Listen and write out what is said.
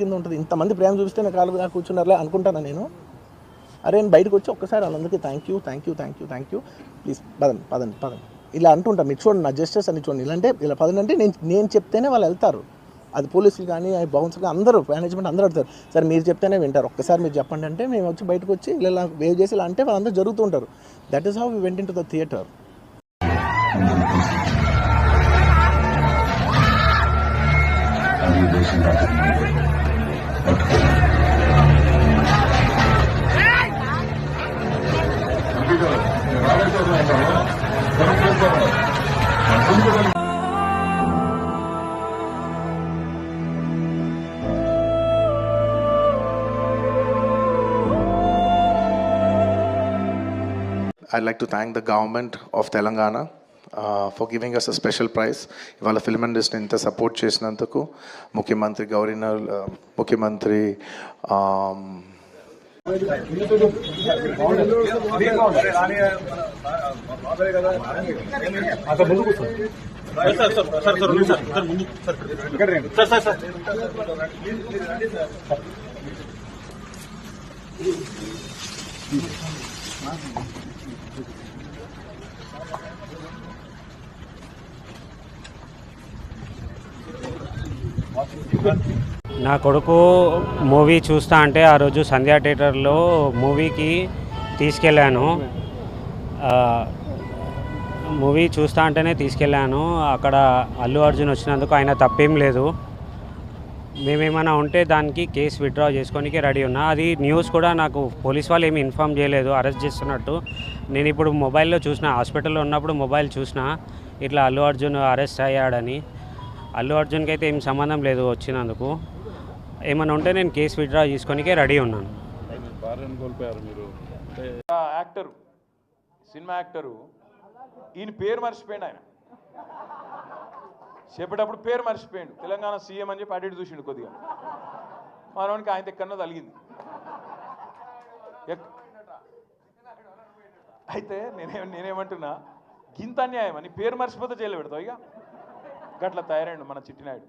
కింద ఉంటుంది. ఇంతమంది ప్రేమ చూపిస్తే నా కాలు నాకు కూర్చున్నారులే అనుకుంటాను నేను. అరే నేను బయటకు వచ్చి ఒక్కసారి వాళ్ళందరికీ థ్యాంక్ యూ ప్లీజ్ పదండి ఇలా అంటుంటా. మీరు చూడండి నా జస్టిస్ అని చూడండి. ఇలాంటే ఇలా పదండి నేను చెప్తేనే వాళ్ళు వెళ్తారు. అది పోలీసులు కానీ బౌన్సర్ కానీ అందరూ మేనేజ్మెంట్ అందరూ అడుగుతారు, సరే మీరు చెప్తేనే వింటారు, ఒక్కసారి మీరు చెప్పండి అంటే మేము వచ్చి బయటకు వచ్చి ఇలా వేవ్ చేసి ఇలా అంటే వాళ్ళందరూ జరుగుతుంటారు. That is how we went into the theatre. I'd like to thank the government of Telangana for giving us a special prize. ఇవాళ ఫిల్మ్ ఇండస్ట్రీ ఇంత సపోర్ట్ చేసినందుకు ముఖ్యమంత్రి గవర్నర్, ముఖ్యమంత్రి నా కొడుకు మూవీ చూస్తా అంటే ఆ రోజు సంధ్యా థియేటర్లో మూవీకి తీసుకెళ్ళాను. మూవీ చూస్తా అంటేనే తీసుకెళ్ళాను. అక్కడ అల్లు అర్జున్ వచ్చినందుకు ఆయన తప్పేం లేదు. మేమేమైనా ఉంటే దానికి కేసు విత్డ్రా చేసుకోనికి రెడీ ఉన్నా. అది న్యూస్ కూడా నాకు పోలీస్ వాళ్ళు ఏమి ఇన్ఫామ్ చేయలేదు అరెస్ట్ చేస్తున్నట్టు. నేను ఇప్పుడు మొబైల్లో చూసిన, హాస్పిటల్లో ఉన్నప్పుడు మొబైల్ చూసిన ఇట్లా అల్లు అర్జున్ అరెస్ట్ అయ్యాడని. అల్లు అర్జున్కి అయితే ఏం సంబంధం లేదు వచ్చినందుకు. ఏమైనా ఉంటే నేను కేసు విత్డ్రా చేసుకోనికే రెడీ ఉన్నాను. యాక్టరు, సినిమా యాక్టరు, ఈయన పేరు మర్చిపోయాడు. ఆయన చెప్పేటప్పుడు పేరు మర్చిపోయాడు. తెలంగాణ సీఎం అని చెప్పి అటు ఇటు చూసిండు కొద్దిగా. మనవానికి ఆయన ఎక్కడో తలిగింది. అయితే నేనేమంటున్నా, గింత అన్యాయం అని పేరు మర్చిపోతే జైలు పెడతావు. ఇక గట్ల తయారైండు మన చిట్టినాయుడు.